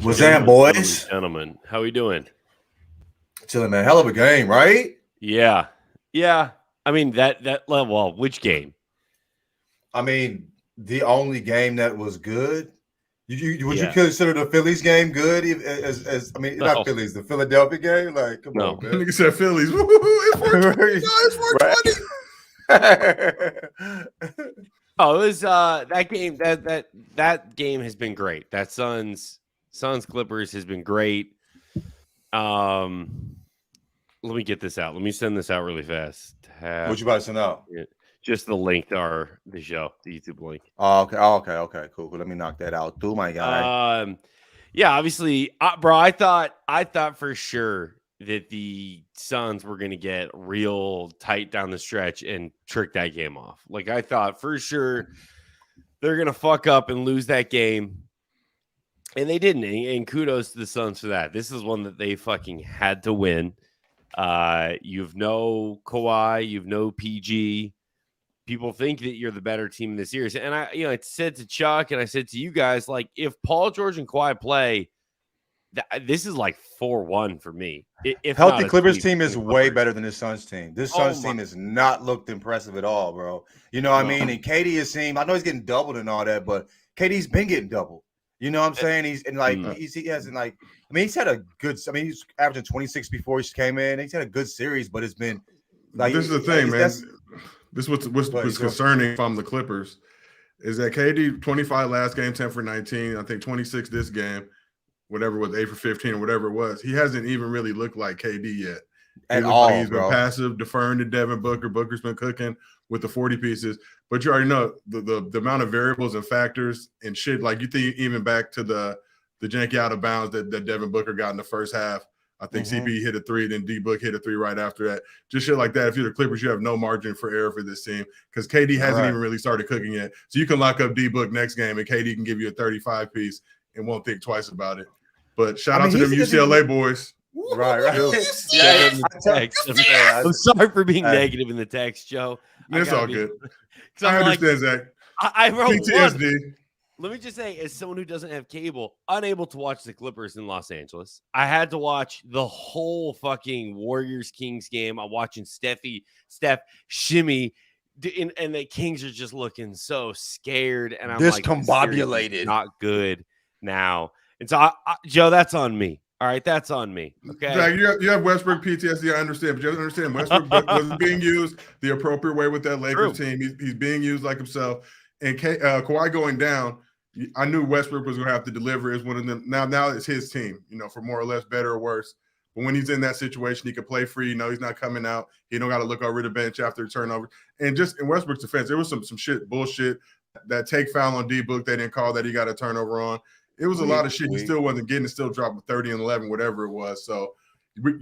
What's that, boys? Gentlemen, how we doing? Chilling, man. Hell of a game, right? Yeah. I mean that level. Well, which game? I mean, the only game that was good. Would you Yeah. consider the Phillies game good? As I mean, not Phillies, the Philadelphia game. Like, come on, man. Nigga said Phillies. It's 420. It's 420. Oh, it was that game. That game has been great. That Suns Clippers has been great. Let me get this out. Let me send this out really fast. What you about to send out? Just the link to the show, the YouTube link. Oh, okay. Cool. Let me knock that out too, my guy. Yeah, obviously, bro. I thought for sure that the Suns were going to get real tight down the stretch and trick that game off. Like, I thought for sure they're going to fuck up and lose that game. And they didn't. And kudos to the Suns for that. This is one that they fucking had to win. You've no Kawhi, you've no PG. People think that you're the better team in this series. And I said to Chuck and I said to you guys, like, if Paul George and Kawhi play, this is like 4-1 for me. If healthy Clippers team is way better than this Suns team. This Suns team has not looked impressive at all, bro. You know what I mean? And KD is seeing, I know he's getting doubled and all that, but KD's been getting doubled. You know what I'm saying? He hasn't like, I mean, he's had a good, I mean, he's averaging 26 before he came in. He's had a good series, but it's been like, this is the thing, man. This what's concerning if I'm the Clippers is that KD 25 last game, 10 for 19. I think 26 this game, whatever it was, 8 for 15 or whatever it was. He hasn't even really looked like KD yet. At all, he's been passive, deferring to Devin Booker. Booker's been cooking with the 40 pieces. But you already know the amount of variables and factors and shit. Like, you think even back to the janky out of bounds that Devin Booker got in the first half. I think CP hit a 3, then D-Book hit a 3 right after that. Just shit like that. If you're the Clippers, you have no margin for error for this team because KD hasn't even really started cooking yet. So you can lock up D-Book next game and KD can give you a 35-piece and won't think twice about it. But shout out to them UCLA boys. Right. Yeah, I'm sorry for being negative in the text, Joe. It's all good. I understand, Zach. I wrote PTSD. Let me just say, as someone who doesn't have cable, unable to watch the Clippers in Los Angeles, I had to watch the whole fucking Warriors-Kings game. I'm watching Steph shimmy, and the Kings are just looking so scared. And I'm discombobulated, not good now. And so, Joe, that's on me. All right, that's on me. Okay, Zach, you have Westbrook PTSD. I understand, but you have to understand Westbrook wasn't being used the appropriate way with that Lakers team. He's being used like himself. And Kawhi going down, I knew Westbrook was going to have to deliver as one of them. Now it's his team, for more or less better or worse. But when he's in that situation, he can play free. He's not coming out. He don't got to look over the bench after the turnover. And just in Westbrook's defense, there was some bullshit. That take foul on D-Book they didn't call that he got a turnover on. It was a lot of shit he still wasn't getting. It still dropped 30 and 11, whatever it was. So I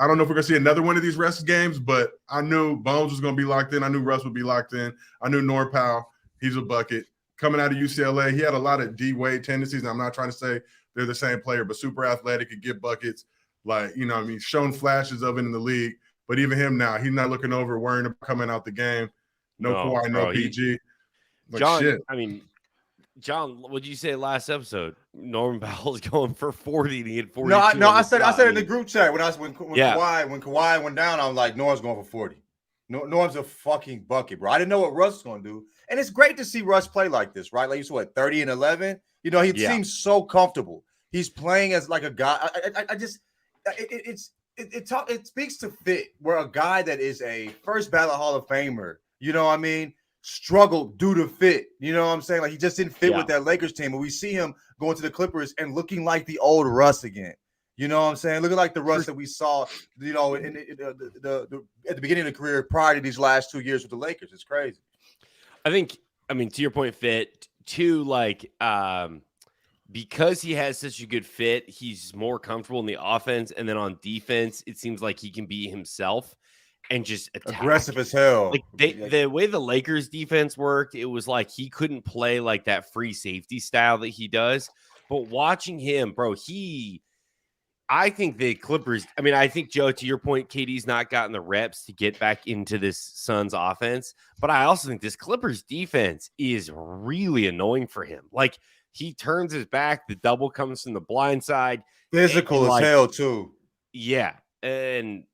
don't know if we're going to see another one of these rest games, but I knew Bones was going to be locked in. I knew Russ would be locked in. I knew Norm Powell, he's a bucket. Coming out of UCLA, he had a lot of D-Wade tendencies. And I'm not trying to say they're the same player, but super athletic, could get buckets. Like, shown flashes of it in the league. But even him now, he's not looking over, worrying about coming out the game. No Kawhi, no PG. John, shit. John, what did you say last episode? Norman Powell's going for 40 to get 40. No, I said in the group chat when Kawhi went down, I was like, Norm's going for 40. Norm's a fucking bucket, bro. I didn't know what Russ was going to do. And it's great to see Russ play like this, right? Like, he's 30 and 11. He seems so comfortable. He's playing as like a guy. It speaks to fit where a guy that is a first ballot Hall of Famer, struggled due to fit. You know what I'm saying? Like, he just didn't fit with that Lakers team. And we see him going to the Clippers and looking like the old Russ again. You know what I'm saying? Looking like the Russ that we saw, at the beginning of the career prior to these last 2 years with the Lakers. It's crazy. To your point, fit, too, because he has such a good fit, he's more comfortable in the offense. And then on defense, it seems like he can be himself and just attack. Aggressive as hell. Like the way the Lakers defense worked, it was like he couldn't play like that free safety style that he does. But watching him, bro, I think the Clippers, I think, Joe, to your point, KD's not gotten the reps to get back into this Suns offense. But I also think this Clippers defense is really annoying for him. Like, he turns his back. The double comes from the blind side. Physical as hell too. Yeah, and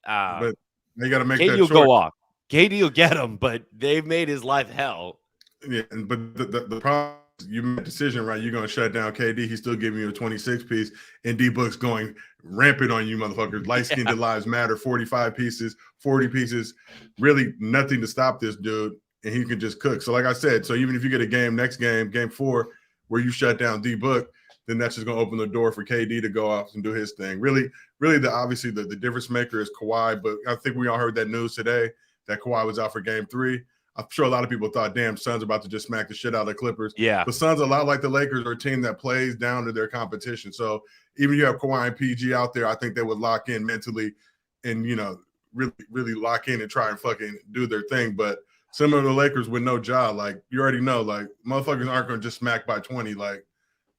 but you got to make KD that will choice. go off. KD will get him, but they've made his life hell. Yeah, but the problem is you made a decision, right? You're going to shut down KD. He's still giving you a 26-piece, and D-Book's going rampant on you, motherfuckers. Light-skinned lives matter, 45 pieces, 40 pieces. Really nothing to stop this dude, and he can just cook. So like I said, so even if you get a game, next game, game 4, where you shut down D-Book, then that's just going to open the door for KD to go off and do his thing. Really, obviously the difference maker is Kawhi, but I think we all heard that news today that Kawhi was out for game 3. I'm sure a lot of people thought, damn, Suns are about to just smack the shit out of the Clippers. Yeah. The Suns, a lot like the Lakers, are a team that plays down to their competition. So even if you have Kawhi and PG out there, I think they would lock in mentally and, really, really lock in and try and fucking do their thing. But similar to the Lakers with no job, like you already know, like motherfuckers aren't going to just smack by 20. Like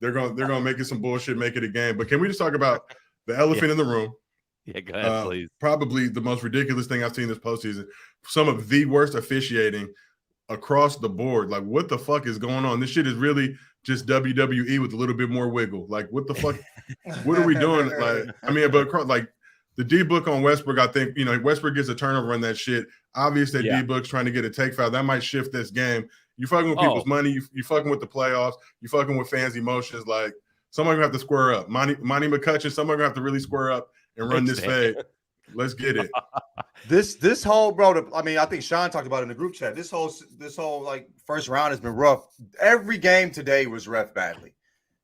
they're going to make it some bullshit, make it a game. But can we just talk about the elephant in the room? Yeah, go ahead, please. Probably the most ridiculous thing I've seen this postseason. Some of the worst officiating across the board. Like, what the fuck is going on? This shit is really just WWE with a little bit more wiggle. Like, what the fuck? What are we doing? Like, I mean, but like the D-Book on Westbrook, I think, Westbrook gets a turnover on that shit. Obvious that D-Book's trying to get a take foul. That might shift this game. You fucking with people's money. You fucking with the playoffs. You fucking with fans' emotions. Like, somebody's going to have to square up. Monty McCutcheon, somebody's going to have to really square up and run this fade. Let's get it. This whole, bro, I think Sean talked about it in the group chat. This whole like first round has been rough. Every game today was ref badly.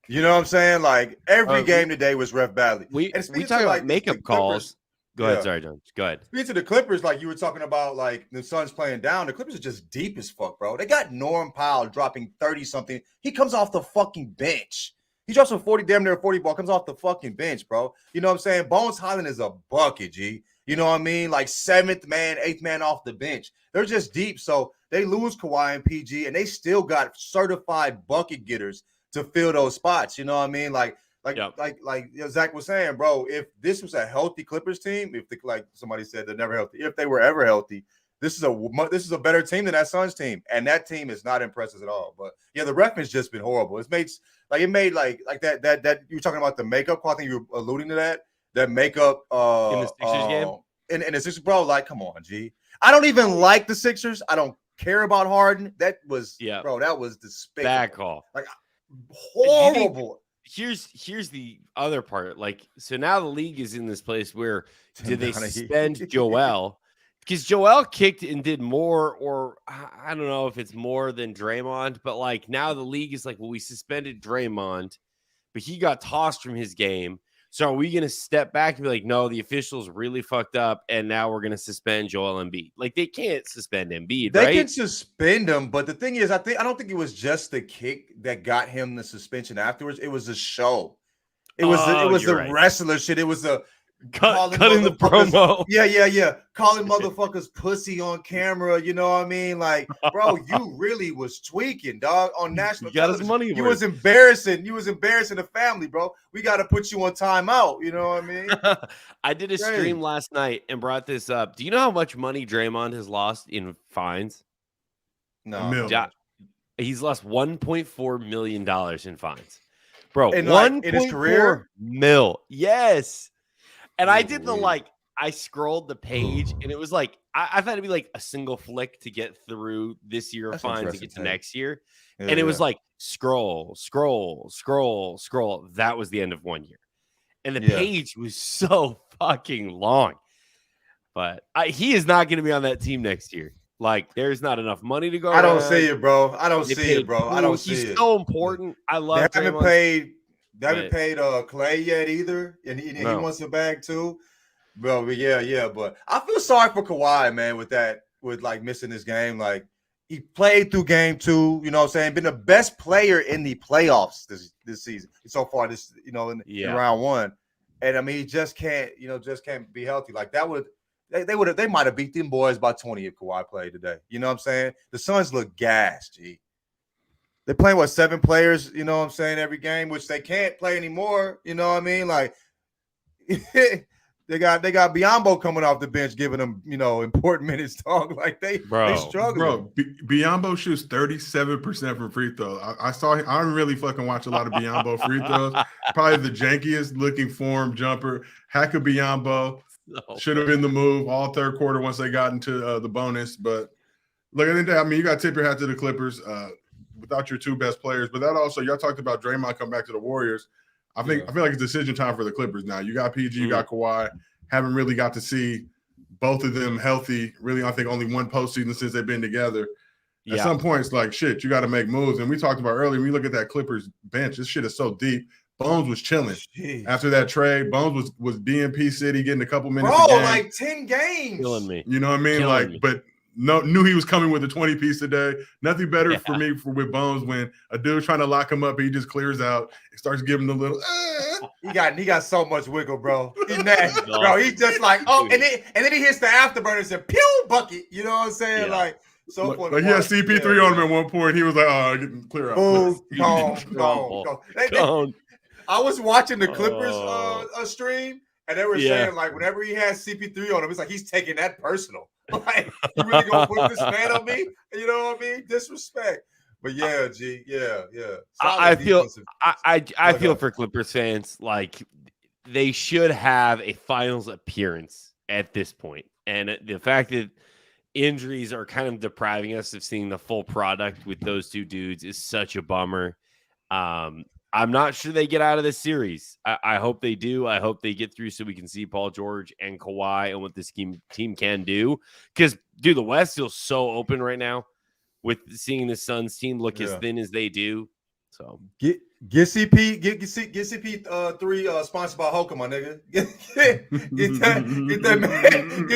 You know what I'm saying? Like every game today was ref badly. We talk about makeup calls. Go ahead, sorry, John. Go ahead. Speaking to the Clippers, like you were talking about, like the Suns playing down. The Clippers are just deep as fuck, bro. They got Norm Powell dropping 30-something. He comes off the fucking bench. He drops a 40, damn near 40 ball, comes off the fucking bench, bro. You know what I'm saying? Bones Highland is a bucket, G. You know what I mean? Like 7th man, 8th man off the bench. They're just deep. So they lose Kawhi and PG, and they still got certified bucket getters to fill those spots. You know what I mean? Like Zach was saying, bro, if this was a healthy Clippers team, like somebody said, they're never healthy. If they were ever healthy, this is a better team than that Suns team, and that team is not impressive at all. But yeah, the ref has just been horrible. It made that you were talking about the makeup call. I think you were alluding to that makeup in the Sixers game. In the Sixers, bro. Like, come on, G. I don't even like the Sixers. I don't care about Harden. That was bro. That was despicable. Bad call. Like horrible. Here's the other part. Like, so now the league is in this place where did they suspend Joel? Because Joel kicked and did more, or I don't know if it's more than Draymond, but like now the league is like, well, we suspended Draymond, but he got tossed from his game. So are we going to step back and be like, no, the officials really fucked up, and now we're going to suspend Joel Embiid? Like, they can't suspend Embiid, right? They can suspend him, but the thing is, I don't think it was just the kick that got him the suspension afterwards. It was a show. It was the wrestler shit. It was the cutting the promo. Yeah. Calling motherfuckers pussy on camera. You know what I mean? Like, bro, you really was tweaking, dog, on national television. His money you was embarrassing. You was embarrassing the family, bro. We got to put you on timeout. You know what I mean? I did a stream last night and brought this up. Do you know how much money Draymond has lost in fines? No. He's lost $1.4 million in fines. Bro, in his career? Mil. Yes. And I did I scrolled the page and it was like, I thought it'd be like a single flick to get through this year of fines to get to next year. Yeah, and it was like scroll. That was the end of 1 year. And the page was so fucking long. But he is not going to be on that team next year. Like, there's not enough money to go around. I don't see it, bro. I don't see it, bro. Poole. I don't see it. He's so important. I love They haven't paid Clay yet either, and he wants a bag too, bro. But yeah. But I feel sorry for Kawhi, man, with like missing this game. Like he played through game 2, you know what I'm saying? Been the best player in the playoffs this season so far. In round 1, and I mean he just can't be healthy. Like that would. They might have beat them boys by 20 if Kawhi played today. You know what I'm saying? The Suns look gassed, G. They're playing 7 players, you know what I'm saying, every game, which they can't play anymore. You know what I mean? Like They got Biyombo coming off the bench, giving them important minutes. Dog, like they struggling. Bro, Biyombo shoots 37% from free throws. I saw him. I don't really fucking watch a lot of Biyombo free throws. Probably the jankiest looking form jumper. Hack of Biyombo should have been the move all third quarter once they got into the bonus. But look at the day. You got to tip your hat to the Clippers without your two best players. But that also, y'all talked about Draymond come back to the Warriors. I feel like it's decision time for the Clippers now. You got PG, you got Kawhi. Haven't really got to see both of them healthy. Really, I think only one postseason since they've been together. At some point, it's like, shit, you got to make moves. And we talked about earlier, when you look at that Clippers bench, this shit is so deep. Bones was chilling. After that trade. Bones was DNP City, getting a couple minutes a game. Like 10 games. Killing me. You know what I mean? But knew he was coming with a 20-piece today. Nothing better for me with Bones when a dude's trying to lock him up, he just clears out and starts giving the little. He got so much wiggle, bro. He's nasty, bro. He's just like, and then he hits the afterburners and pew bucket. You know what I'm saying? Yeah. Like so funny. Like he had CP3 on him at one point. He was like, "Oh, getting clear out." Gone. I was watching the Clippers stream. And they were saying, like, whenever he has CP3 on him, it's like he's taking that personal. Like, you really gonna put this man on me? You know what I mean? Disrespect. But yeah, G, yeah. I feel for Clippers fans, like they should have a finals appearance at this point. And the fact that injuries are kind of depriving us of seeing the full product with those two dudes is such a bummer. I'm not sure they get out of this series. I hope they do. I hope they get through so we can see Paul George and Kawhi and what this team can do. Because, dude, the West feels so open right now with seeing the Suns team look as thin as they do. So get CP 3 sponsored by Hoka, my nigga. Get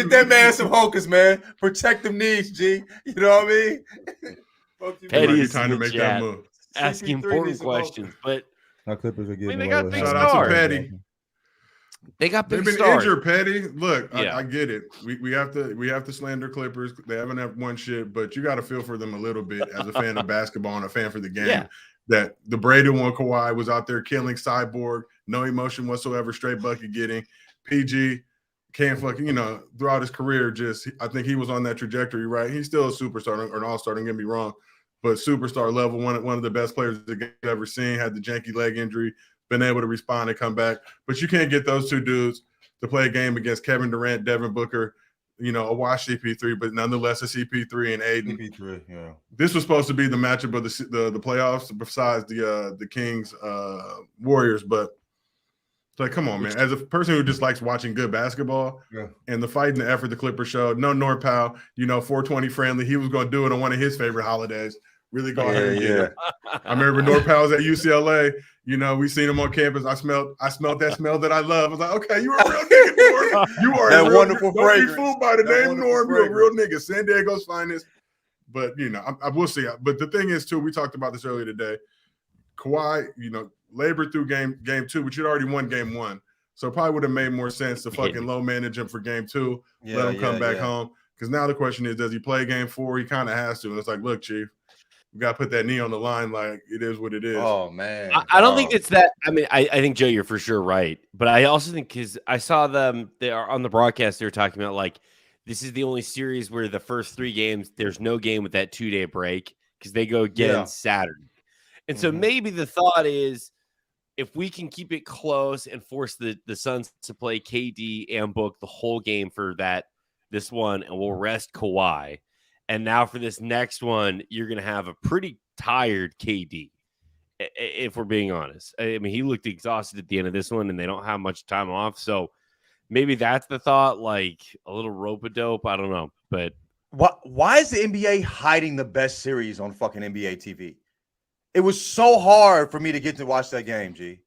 that man some Hokas, man. Protect them knees, G. You know what I mean? Petty is time to make that move. Asking important questions, but our Clippers are getting. They got big shout out to stars. Petty. They got big They've been stars. injured, Petty. Look, I get it. We have to slander Clippers. They haven't won shit, but you got to feel for them a little bit as a fan of basketball and a fan for the game. Yeah. That the Brady one, Kawhi was out there killing Cyborg, no emotion whatsoever, straight bucket getting. PG can't fucking throughout his career. I think he was on that trajectory, right? He's still a superstar or an all-star. Don't get me wrong. But superstar level, one of the best players the game's ever seen, had the janky leg injury, been able to respond and come back. But you can't get those two dudes to play a game against Kevin Durant, Devin Booker, a wash CP3, but nonetheless a CP3 and Aiden. CP3, yeah. This was supposed to be the matchup of the playoffs besides the Kings Warriors, but it's like, come on, man. As a person who just likes watching good basketball and the fight and the effort the Clippers showed, no NorPal, 420 friendly. He was going to do it on one of his favorite holidays. Really go ahead and get it. I remember NorPal was at UCLA. We seen him on campus. I smelled that smell that I love. I was like, okay, you are a real nigga, Norm. You are that a real, wonderful fragrance. Don't be fooled by the name Norm. You're a real nigga. San Diego's finest. But, I will see. But the thing is, too, we talked about this earlier today. Kawhi, labored through game 2, but you'd already won game 1. So it probably would have made more sense to fucking low manage him for game 2, let him come back home. Because now the question is, does he play game 4? He kind of has to. And it's like, look, Chief, you got to put that knee on the line. Like, it is what it is. Oh, man. I don't think it's that. I mean, I think, Joe, you're for sure right. But I also think because I saw them, they are on the broadcast, they were talking about, like, this is the only series where the first 3 games, there's no game with that 2-day break because they go again Saturday. And so maybe the thought is, if we can keep it close and force the Suns to play KD and Book the whole game for this one, and we'll rest Kawhi. And now for this next one, you're going to have a pretty tired KD, if we're being honest. I mean, he looked exhausted at the end of this one, and they don't have much time off. So maybe that's the thought, like a little rope-a-dope. I don't know. But why is the NBA hiding the best series on fucking NBA TV? It was so hard for me to get to watch that game, G.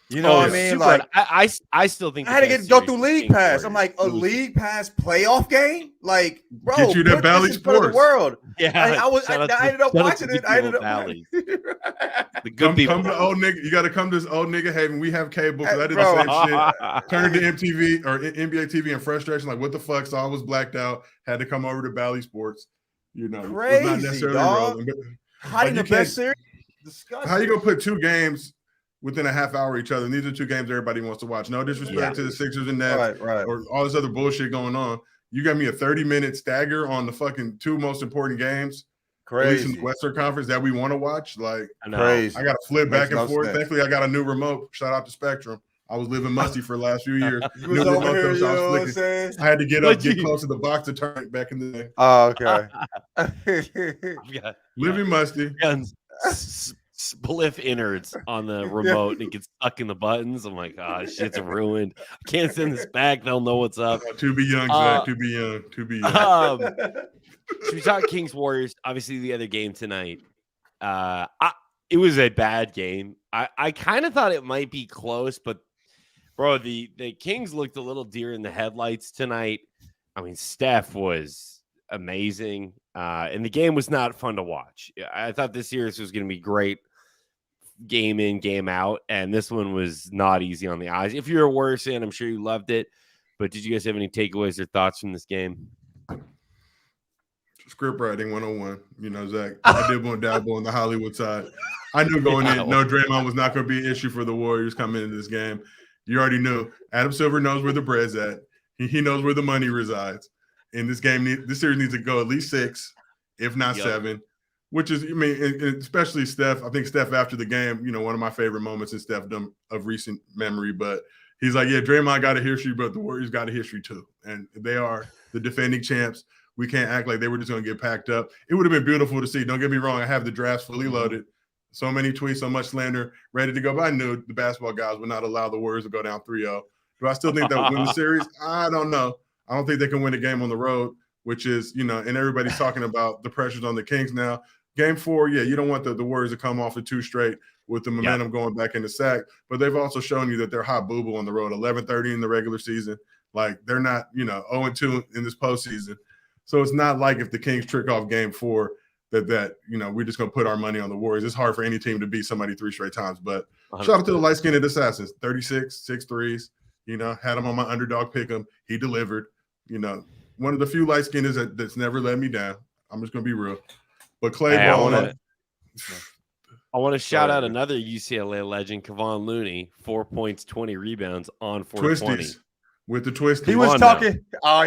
You know what I mean? Like, I still think I had to go through League Pass. I'm like, a League Pass playoff game? Like, bro, get you that Valley Sports. The world. Yeah, I ended up watching it. I ended up the good people. Come to old nigga. You got to come to this old nigga haven. We have cable. I did the same shit. Turned to MTV or NBA TV in frustration. Like, what the fuck? So I was blacked out. Had to come over to Valley Sports. Crazy, not necessarily dog. relevant. Hiding the best series. Disgusting. How you gonna put 2 games within a half hour of each other. And these are two games everybody wants to watch. No disrespect to the Sixers and Nets or all this other bullshit going on. You got me a 30-minute stagger on the fucking two most important games. Crazy. At least in the Western Conference that we want to watch. Like, crazy. I got to flip back and forth. Thankfully, I got a new remote. Shout out to Spectrum. I was living musty for the last few years. New remote, here, so I had to get up, get close to the box to turn it back in the day. Oh, okay. Living musty. Spliff innards on the remote and it gets stuck in the buttons. I'm like, shit's ruined. I can't send this back. They'll know what's up. To be young, Zach. To be young. To be young. Should we talk Kings Warriors? Obviously, the other game tonight. It was a bad game. I kind of thought it might be close, but bro, the Kings looked a little deer in the headlights tonight. I mean, Steph was amazing, and the game was not fun to watch. I thought this series was going to be great, game in, game out, and this one was not easy on the eyes. If you're a Warriors fan, I'm sure you loved it. But did you guys have any takeaways or thoughts from this game? Script writing 101. You know, Zach, I did want to dabble on the Hollywood side. I knew going in, no, Draymond was not going to be an issue for the Warriors coming into this game. You already knew. Adam Silver knows where the bread's at. He knows where the money resides. In this game, this series needs to go at least 6, if not 7, which is, I mean, especially Steph. I think Steph after the game, you know, one of my favorite moments in Stephdom of recent memory. But he's like, yeah, Draymond got a history, but the Warriors got a history too. And they are the defending champs. We can't act like they were just going to get packed up. It would have been beautiful to see. Don't get me wrong. I have the drafts fully loaded. So many tweets, so much slander, ready to go. But I knew the basketball guys would not allow the Warriors to go down 3-0. Do I still think they'll win the series? I don't know. I don't think they can win a game on the road, which is, you know, and everybody's talking about the pressures on the Kings now. Game 4, yeah, you don't want the Warriors to come off of 2 straight with the momentum going back into sack. But they've also shown you that they're hot boo-boo on the road, 11-30 in the regular season. Like, they're not, you know, 0-2 in this postseason. So it's not like if the Kings trick off game 4 that you know, we're just going to put our money on the Warriors. It's hard for any team to beat somebody 3 straight times. But 100%. Shout out to the light-skinned assassins, 36, 6 threes. You know, had him on my underdog pick him. He delivered. You know, one of the few light-skinned that's never let me down. I'm just going to be real. But Clay Ball. I want to shout out another UCLA legend, Kevon Looney, 4 points, 20 rebounds on 420. Twisties. With the twist, he was talking.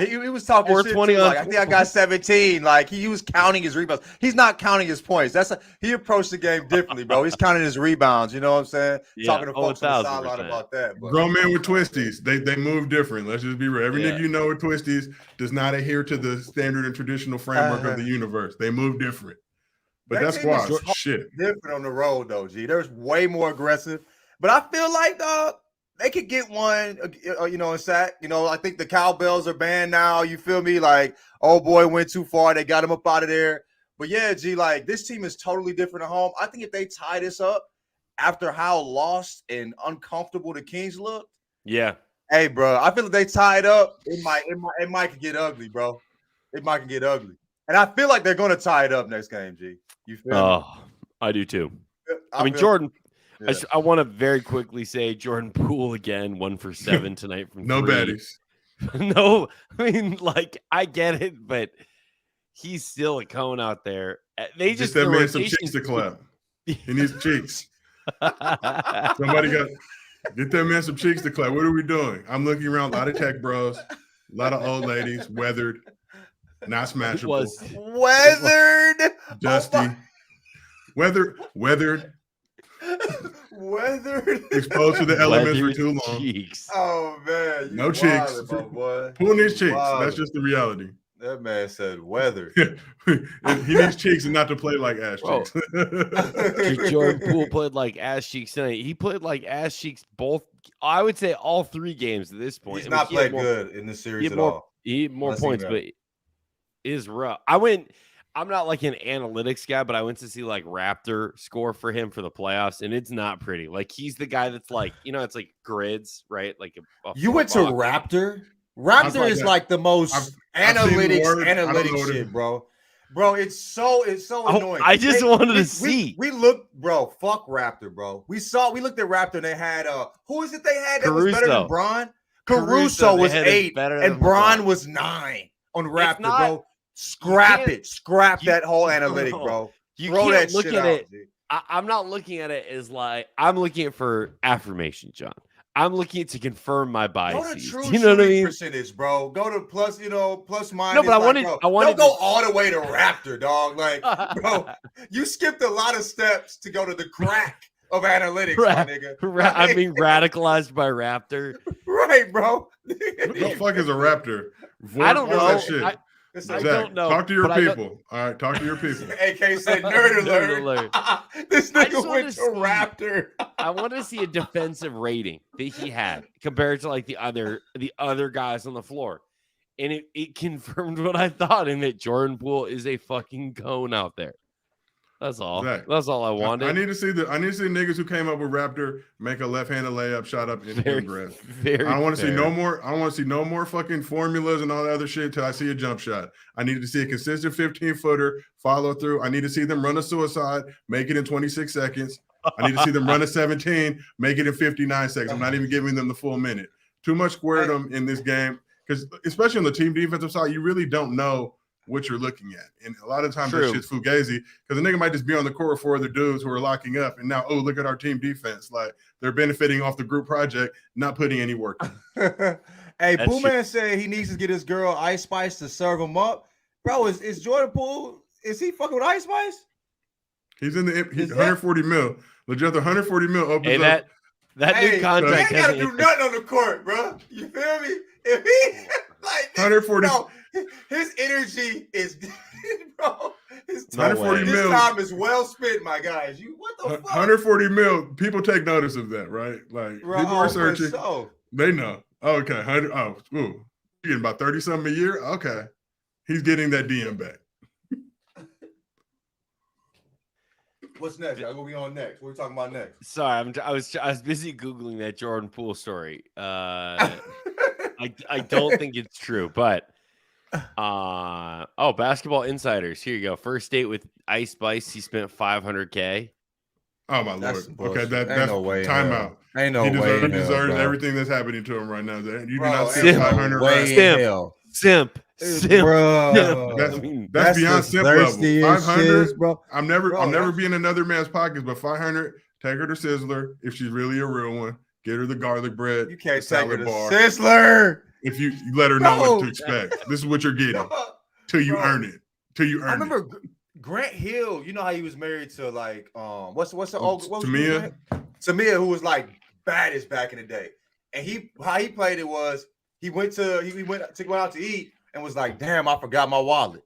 He was talking 420. Like, I think I got 17. Like he was counting his rebounds. He's not counting his points. He approached the game differently, bro. He's counting his rebounds. You know what I'm saying? Yeah. Talking to folks on the sideline about that. But. Grown men with twisties, they move different. Let's just be real. Every nigga you know with twisties does not adhere to the standard and traditional framework of the universe. They move different. But that's why shit different on the road though. G, there's way more aggressive. But I feel like they could get one, you know, in sack. You know, I think the cowbells are banned now. You feel me? Like, oh boy, went too far. They got him up out of there. But yeah, G, like this team is totally different at home. I think if they tie this up after how lost and uncomfortable the Kings looked, hey, bro, I feel like they tie it up. It might get ugly, bro. It might get ugly, and I feel like they're gonna tie it up next game. G, you feel me? Oh, I do too. I mean, Jordan. Yeah. I want to very quickly say Jordan Poole again, 1 for 7 tonight from no 3. baddies. No, I mean, like I get it, but he's still a cone out there. They just that man some cheeks to clap. He needs cheeks. Somebody get that man some cheeks to clap. What are we doing? I'm looking around, a lot of tech bros, a lot of old ladies, weathered, not smashable. Weathered, dusty, weathered. Exposed to the elements for too long. Cheeks. Oh man, no cheeks. Poole needs cheeks. That's just the reality. That man said weather. He needs cheeks and not to play like ass cheeks. Jordan Poole played like ass cheeks tonight. He played like ass cheeks both. I would say all 3 games at this point. He's not played good in this series at all. He had more points, but it is rough. I'm not like an analytics guy, but I went to see like Raptor score for him for the playoffs, and it's not pretty. Like he's the guy that's like, you know, it's like grids, right? Like you went to Raptor. Raptor is like the most analytics shit, bro. Bro, it's so annoying. I just wanted to see. We looked, bro. Fuck Raptor, bro. We looked at Raptor and they had who is it they had that Caruso. Was better than Bron? Caruso was 8 and Bron was 9 on Raptor, bro. Scrap that whole analytic, bro. You can't look at it. I'm not looking at it as like I'm looking at for affirmation, John. I'm looking at to confirm my biases. Go to true You know what I shooting mean? percentage, bro. Go to plus, plus minus. No, but I wanted don't go all the way to Raptor, dog. Like, bro, you skipped a lot of steps to go to the crack of analytics, my nigga. I mean, radicalized by Raptor. Right, bro. What the fuck is a Raptor? I don't know. That shit. I Zach, don't know. talk to your people. All right, talk to your people. AK said nerd alert. This nigga went to Raptor. I want to see a defensive rating that he had compared to like the other guys on the floor. And it confirmed what I thought in that Jordan Poole is a fucking cone out there. That's all. Zach, that's all I wanted. I need to see the niggas who came up with Raptor make a left-handed layup, shot up in grass. I don't want to see no more. I don't want to see no more fucking formulas and all that other shit till I see a jump shot. I need to see a consistent 15-footer follow through. I need to see them run a suicide, make it in 26 seconds. I need to see them run a 17, make it in 59 seconds. I'm not even giving them the full minute. Too much squaredom in this game because, especially on the team defensive side, you really don't know what you're looking at. And a lot of times that shit's fugazi because the nigga might just be on the court for other dudes who are locking up. And now, look at our team defense. Like they're benefiting off the group project, not putting any work in. Hey, Poole Man said he needs to get his girl Ice Spice to serve him up. Bro, is Jordan Poole, is he fucking with Ice Spice? He's in he's 140 mil. LaJethro 140 mil opens up. That new contract. He ain't gotta do nothing on the court, bro. You feel me? If he like 140 bro, his energy is bro. His 140 mil. Time is well spent, my guys. What the fuck? 140 mil. People take notice of that, right? Like people are searching. They know. Okay, 100. Oh, you're getting about 30 something a year. Okay, he's getting that DM back. What's next? What are we on next? What are we talking about next? Sorry, I was busy Googling that Jordan Poole story. I don't think it's true, but Basketball Insiders. Here you go. First date with Ice Spice. He spent $500K. Oh my lord. Okay, that's no way. Timeout. Ain't no way. He deserves everything that's happening to him right now. You do not see 500. Simp. Bro. That's beyond simp level. 500, bro. I'm never being another man's pockets, but 500. Take her to Sizzler if she's really a real one. Get her the garlic bread. You can't take her to Sizzler. If you let her know what to expect. This is what you're getting. Till you earn it. I remember Grant Hill, you know how he was married to like what's the old Tamia? Tamia, who was like baddest back in the day. And how he played it was he went out to eat and was like, damn, I forgot my wallet.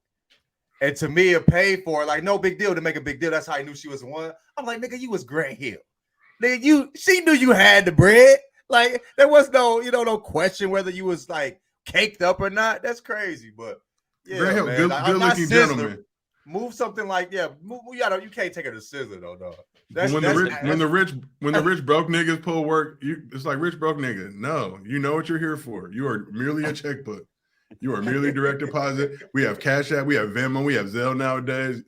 And Tamia paid for it, like no big deal to make a big deal. That's how I knew she was the one. I'm like, nigga, you was Grant Hill. Nigga, she knew you had the bread. Like there was no question whether you was like caked up or not. That's crazy, but yeah, Grant Hill, man. good-looking gentleman. Move something like you can't take her to Sizzler though, dog. When the rich broke niggas pull work, it's like rich broke nigga. No, you know what you're here for. You are merely a checkbook. You are merely direct deposit. We have Cash App, we have Venmo, we have Zelle nowadays.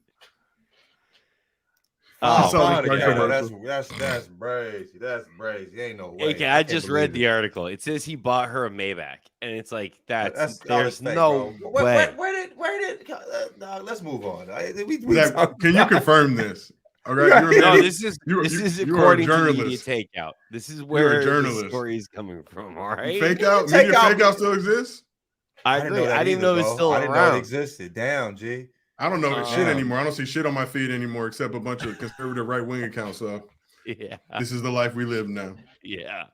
That's crazy. That's crazy. Ain't no way. Okay, I just read the article. It says he bought her a Maybach, and it's like there's fake, no way. Where did? Let's move on. Can you confirm this? All right. This is according to Media Takeout. This is where the story is coming from. All right. Fake out. Media Takeout still exists. I agree. I didn't know it was still around. I didn't know it existed. Damn, G. I don't know shit anymore. I don't see shit on my feed anymore except a bunch of conservative right-wing accounts. So yeah, this is the life we live now. Yeah.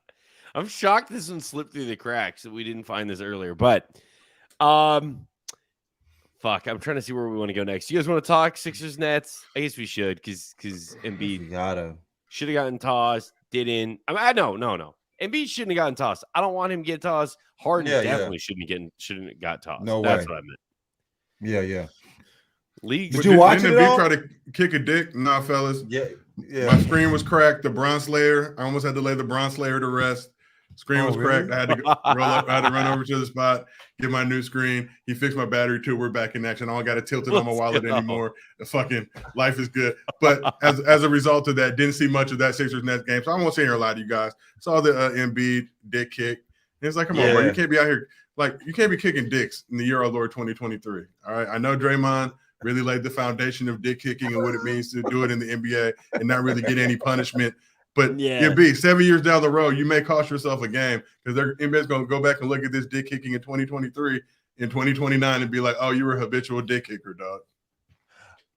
I'm shocked this one slipped through the cracks that we didn't find this earlier. But I'm trying to see where we want to go next. You guys want to talk Sixers Nets? I guess we should because Embiid should have gotten tossed. Didn't. No. Embiid shouldn't have gotten tossed. I don't want him to get tossed. Harden definitely shouldn't have got tossed. No way. That's what I meant. Yeah. Did you watch it? Embiid try to kick a dick? Nah, fellas. Yeah. My screen was cracked. The Bronze Slayer. I almost had to lay the Bronze Slayer to rest. Screen was cracked. I had to roll up. I had to run over to the spot, get my new screen. He fixed my battery too. We're back in action. I don't got to tilt it on my wallet anymore. The fucking life is good. But as a result of that, didn't see much of that Sixers Nets game. So I won't sit here and lie to you guys. Saw the Embiid dick kick. And it's like, come on, bro. You can't be out here. Like, you can't be kicking dicks in the year of Lord 2023. All right. I know Draymond really laid the foundation of dick kicking and what it means to do it in the NBA and not really get any punishment. But Yeah. 7 years down the road, you may cost yourself a game because NBA's going to go back and look at this dick kicking in 2023, in 2029, and be like, "Oh, you were a habitual dick kicker, dog."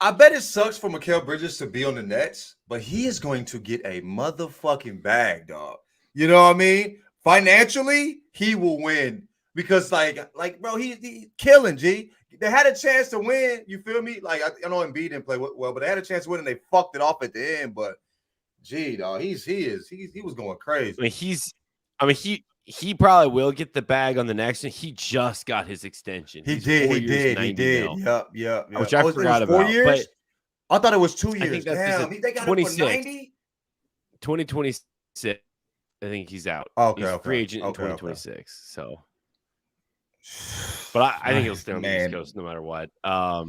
I bet it sucks for Mikal Bridges to be on the Nets, but he is going to get a motherfucking bag, dog. You know what I mean? Financially, he will win because, like, bro, he killing, G. They had a chance to win. You feel me? Like, I know Embiid didn't play well, but they had a chance to win and they fucked it off at the end. But, gee, dog, he was going crazy. He probably will get the bag on the next one. He just got his extension. He did. Yep. Which I forgot about. 4 years? But I thought it was 2 years. I think that's they got him for 90? 2026. I think he's out. Okay, he's free agent in 2026. So, but I think he'll stay on the East Coast no matter what. I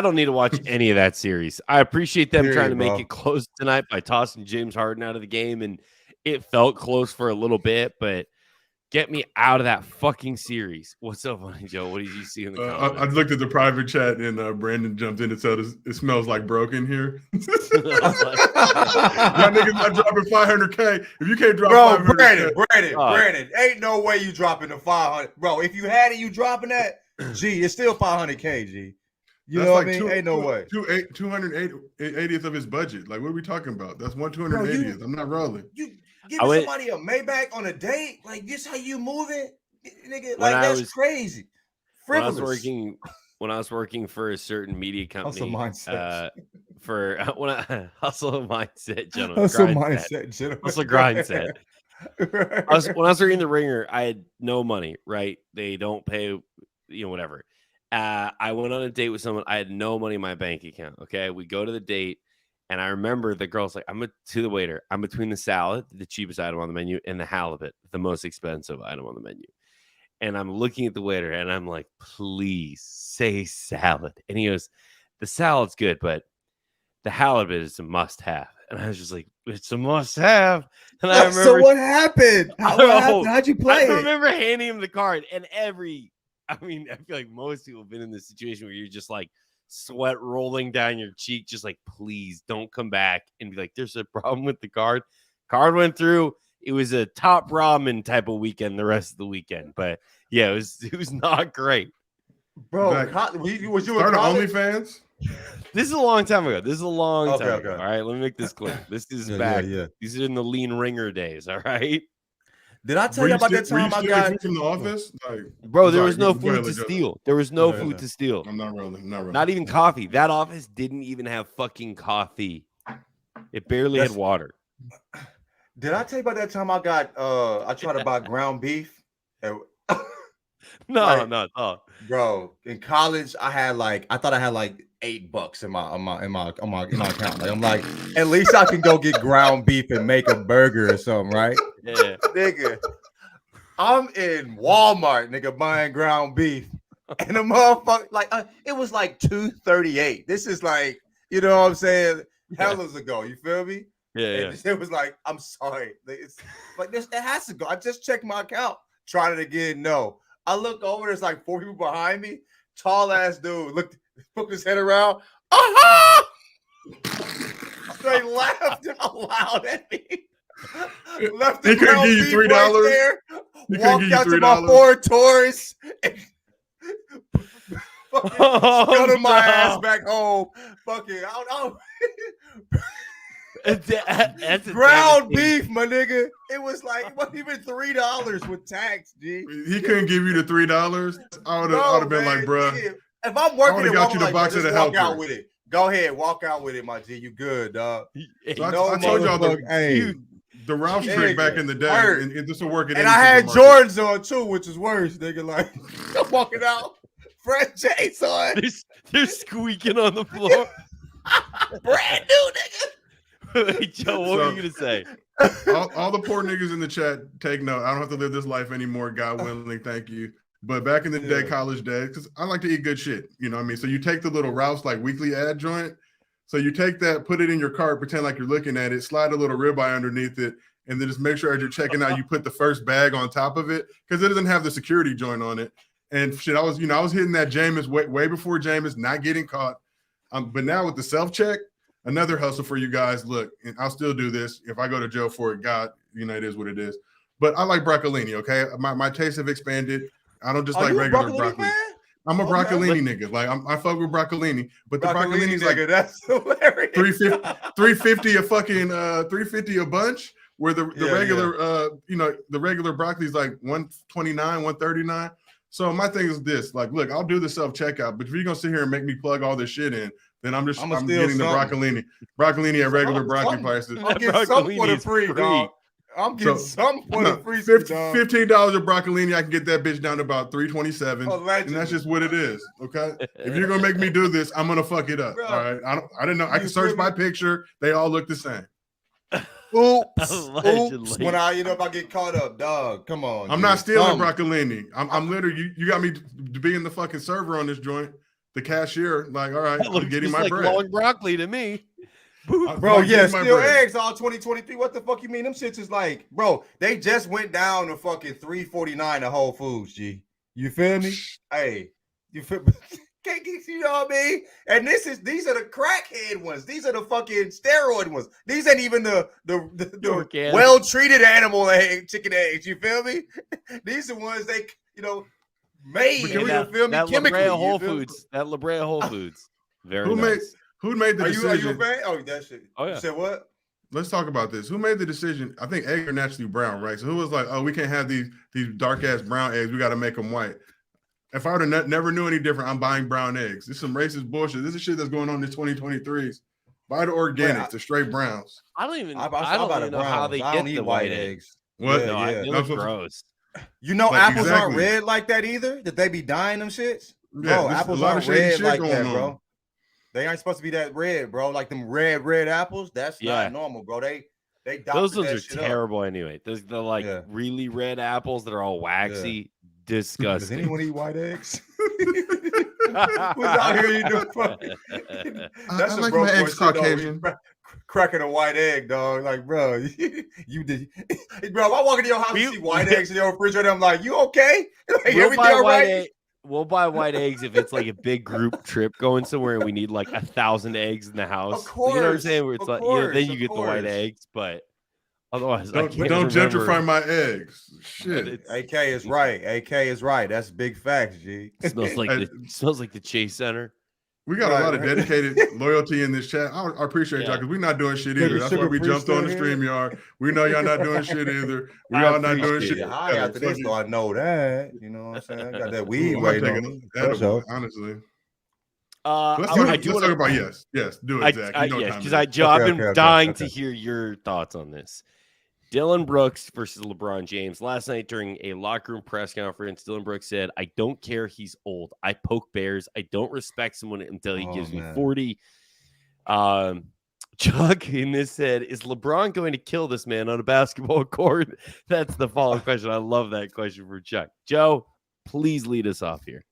don't need to watch any of that series. I appreciate them trying to make it close tonight by tossing James Harden out of the game, and it felt close for a little bit, but get me out of that fucking series. What's up, funny Joe? What did you see in the comments? I looked at the private chat and Brandon jumped in and said it smells like broken here. Y'all niggas not dropping $500K. If you can't drop $500K. Brandon, ain't no way you dropping the 500. Bro, if you had it, you dropping that? Gee, it's still $500K, G. You know what I mean? Ain't no way. 280th of his budget. Like, what are we talking about? That's 1/280th. I'm not rolling. You giving somebody a Maybach on a date? Like, this how you moving? Nigga, like, that's crazy. Frivolous. When I was working for a certain media company, hustle mindset. Hustle mindset, gentlemen. Hustle mindset, gentlemen. Hustle grind set. When I was working in the Ringer, I had no money, right? They don't pay, whatever. I went on a date with someone. I had no money in my bank account. Okay. We go to the date, and I remember the girl's like, to the waiter, I'm between the salad, the cheapest item on the menu, and the halibut, the most expensive item on the menu. And I'm looking at the waiter, and I'm like, please say salad. And he goes, the salad's good, but the halibut is a must-have. And I was just like, it's a must-have. And I remember. So what happened? How'd you play? I remember handing him the card, and I feel like most people have been in this situation where you're just like sweat rolling down your cheek, just like, please don't come back and be like, there's a problem with the card. Card went through. It was a top ramen type of weekend the rest of the weekend. But yeah, it was not great. Bro, was you start OnlyFans? This is a long time ago. All okay. right, let me make this clear. This is back. Yeah. These are in the lean Ringer days. All right. Did I tell you about that time I got from the office? Bro, there was no food to steal. There was no food to steal. I'm not rolling. Not even coffee. That office didn't even have fucking coffee. It barely had water. Did I tell you about that time I tried to buy ground beef? No. Bro, in college, I thought I had like $8 in my account. Like, I'm like, at least I can go get ground beef and make a burger or something, right? Yeah, nigga. I'm in Walmart, nigga, buying ground beef, and the motherfucker it was like $2.38. This is like, you know what I'm saying? Hellas ago, you feel me? Yeah. It was like, I'm sorry, it's like this. It has to go. I just checked my account, tried it again. No, I look over. There's like 4 people behind me. Tall ass dude put his head around. Aha! They laughed out loud at me. Left the ground beef $3. Right there. Walked out to my Ford Taurus and fucking my ass back home. Fucking, I don't know. Ground beef, my nigga. It wasn't even $3 with tax, G. He couldn't give you the $3. I would have been like, bruh. If I'm working, I got you the box of the walk out with it. Go ahead, walk out with it, my G. You good, dog? So I told y'all the Ralph trick back in the day, and this will work. And I had Jordans on too, which is worse, nigga. Like, I'm walking out, Fred Chase on. They're squeaking on the floor. Brand new, nigga. Wait, Joe, what were you gonna say? All the poor niggas in the chat, take note. I don't have to live this life anymore, God willing. Thank you. But back in the day, college days, because I like to eat good shit. You know what I mean? So you take the little Ralph's like weekly ad joint. So you take that, put it in your cart, pretend like you're looking at it, slide a little ribeye underneath it, and then just make sure as you're checking out, you put the first bag on top of it because it doesn't have the security joint on it. And shit, I was hitting that Jameis way before Jameis, not getting caught. But now with the self-check, another hustle for you guys. Look, and I'll still do this. If I go to jail for it, God, it is what it is. But I like broccolini, okay? My tastes have expanded. I don't just like regular broccoli. Man? I'm a broccolini nigga. Like I fuck with broccolini, but the broccolini's like that's hilarious. 350 a fucking 350 a bunch. Where the regular the regular broccoli is like 129, 139. So my thing is this: like, look, I'll do the self checkout, but if you're gonna sit here and make me plug all this shit in, then I'm getting the broccolini at regular broccoli prices. I'm getting something for the free, dog. I'm getting something for the free. $15 of broccolini, I can get that bitch down to about $3.27, and that's just what it is. Okay, if you're gonna make me do this, I'm gonna fuck it up. Bro, all right, I didn't know. I can search my picture; they all look the same. Oops. When if I get caught up, dog. Come on. I'm not stealing broccolini. I'm literally you got me to be in the fucking server on this joint. The cashier, like, all right, I'm getting my bread. Long broccoli to me. Bro, still eggs all 2023. What the fuck you mean? Them shits is like, bro, they just went down to fucking $3.49 at Whole Foods, G. You feel me? Hey, you feel me? You know what I mean? And these are the crackhead ones. These are the fucking steroid ones. These ain't even the well-treated animal chicken eggs. You feel me? These are ones they made. You feel me? Chemically. Whole Foods. That La Brea Whole Foods. Very nice. Who made the decision? Are you a fan? Oh, that shit. Oh yeah. You said what? Let's talk about this. Who made the decision? I think eggs are naturally brown, right? So who was like, oh, we can't have these dark ass brown eggs. We got to make them white. If I would have never knew any different, I'm buying brown eggs. This is some racist bullshit. This is shit that's going on in 2023s. Buy the organics, the straight browns. I don't even know how they get the white eggs. What? That's gross. Apples aren't red like that either? That they be dyeing them shits? Bro, apples aren't red like that, bro. They ain't supposed to be that red, bro. Like them red apples. That's not normal, bro. They those ones are terrible anyway. Those the really red apples that are all waxy. Yeah. Disgusting. Does anyone eat white eggs? Who's out here eating That's I like my eggs Caucasian. Cracking a white egg, dog. Like, bro, you did. Bro, if I walk into your house and see white eggs in your refrigerator, I'm like, you okay? Like, everything all right? We'll buy white eggs if it's like a big group trip going somewhere and we need like 1,000 eggs in the house. Of course. You know what I'm saying? Where it's then you get the white eggs, but otherwise, don't gentrify my eggs. Shit. AK is right. That's big facts, G. It smells like the Chase Center. We got a lot of dedicated loyalty in this chat. I appreciate y'all because we're not doing shit either. That's why we jumped on the StreamYard. We know y'all not doing shit either. We all not doing shit. After this, though, I know that. You know what I'm saying? I got that weed waiting on me. Honestly. Let's talk about yes. Do it, Zach. Because I've been dying to hear your thoughts on this. Dillon Brooks versus LeBron James. Last night during a locker room press conference, Dillon Brooks said, I don't care he's old. I poke bears. I don't respect someone until he gives me 40. Chuck in this said, is LeBron going to kill this man on a basketball court? That's the follow-up question. I love that question for Chuck. Joe, please lead us off here.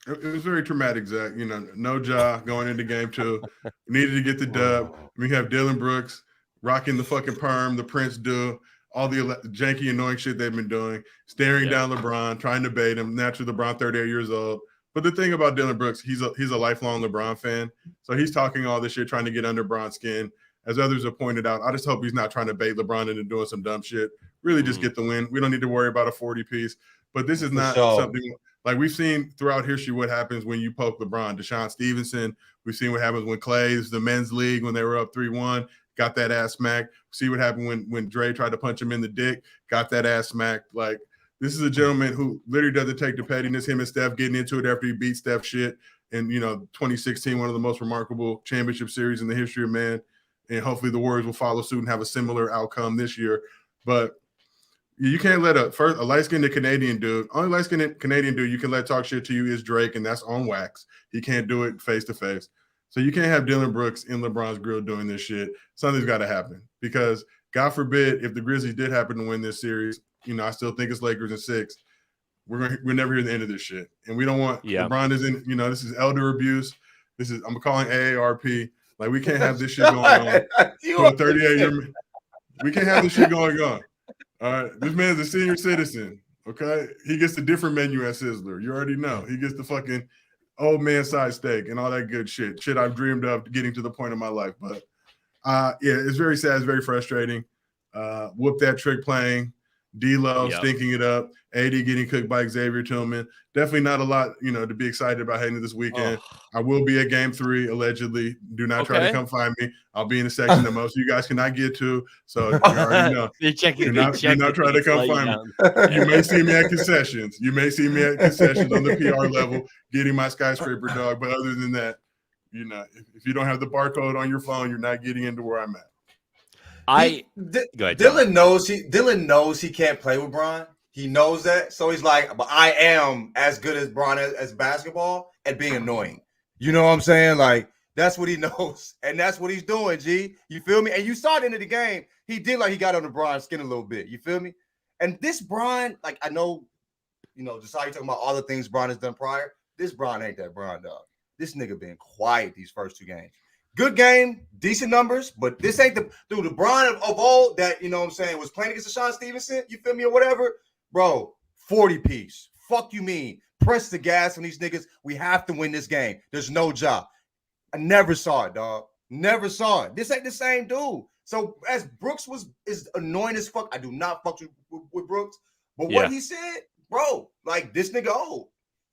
It was very traumatic, Zach. No Ja going into game 2. Needed to get the dub. We have Dillon Brooks rocking the fucking perm, the Prince do, all the janky, annoying shit they've been doing, staring down LeBron, trying to bait him. Naturally, LeBron, 38 years old. But the thing about Dillon Brooks, he's a lifelong LeBron fan. So he's talking all this shit, trying to get under LeBron's skin. As others have pointed out, I just hope he's not trying to bait LeBron into doing some dumb shit. Really just get the win. We don't need to worry about a 40-piece. But this is not something like we've seen throughout history what happens when you poke LeBron. Deshaun Stevenson, we've seen what happens when Clay's the men's league when they were up 3-1. Got that ass smacked. See what happened when Dre tried to punch him in the dick. Got that ass smacked. Like, this is a gentleman who literally doesn't take the pettiness. Him and Steph getting into it after he beat Steph shit. And, 2016, one of the most remarkable championship series in the history of man. And hopefully the Warriors will follow suit and have a similar outcome this year. But you can't let a light-skinned Canadian dude, only light-skinned Canadian dude you can let talk shit to you is Drake, and that's on wax. He can't do it face-to-face. So you can't have Dillon Brooks in LeBron's grill doing this shit. Something's got to happen because God forbid if the Grizzlies did happen to win this series, I still think it's Lakers in 6. We're never hear the end of this shit, and we don't want LeBron isn't. This is elder abuse. I'm calling AARP. Like we can't have this shit going on. For a 38-year, we can't have this shit going on. All right, this man is a senior citizen. Okay, he gets the different menu at Sizzler. You already know. He gets the fucking old man side steak and all that good shit. Shit I've dreamed of getting to the point of my life. But yeah, it's very sad. It's very frustrating. Whoop that trick playing. D-Lo stinking it up. AD getting cooked by Xavier Tillman. Definitely not a lot, to be excited about heading this weekend. I will be at Game 3, allegedly. Do not try to come find me. I'll be in a section that most of you guys cannot get to. So you already know. Do not try to come find me. You may see me at concessions. You may see me at concessions on the PR level getting my skyscraper dog. But other than that, if you don't have the barcode on your phone, you're not getting into where I'm at. Go ahead, Dillon knows he can't play with Bron. He knows that, so he's like, "But I am as good as Bron as basketball at being annoying." You know what I'm saying? Like that's what he knows, and that's what he's doing. G, you feel me? And you saw at the end of the game, he did like he got on the Bron skin a little bit. You feel me? And this Bron, like I know, Josiah talking about all the things Bron has done prior. This Bron ain't that Bron, dog. This nigga been quiet these first 2 games. Good game, decent numbers, but this ain't the Bron of old that, was playing against Sean Stevenson, you feel me, or whatever. Bro, 40-piece. Fuck you mean. Press the gas on these niggas. We have to win this game. There's no job. I never saw it, dog. Never saw it. This ain't the same dude. So as Brooks is annoying as fuck, I do not fuck with Brooks. But what he said, bro, like this nigga old.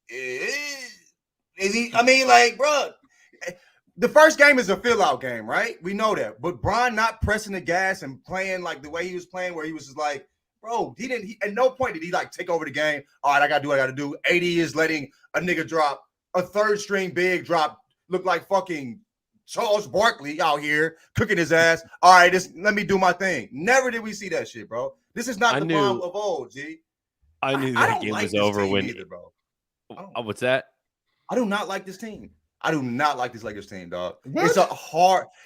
Is he? I mean, like, bro. The first game is a fill-out game, right? We know that. But Bron not pressing the gas and playing like the way he was playing, where he was just like, bro, he at no point did he like take over the game. All right, I gotta do what I gotta do. AD is letting a nigga drop a third-string big drop, look like fucking Charles Barkley out here cooking his ass. All right, let me do my thing. Never did we see that shit, bro. This is not the Bron of old, G. I knew that game was over when either, bro. What's that? I do not like this team. I do not like this Lakers team, dog. What?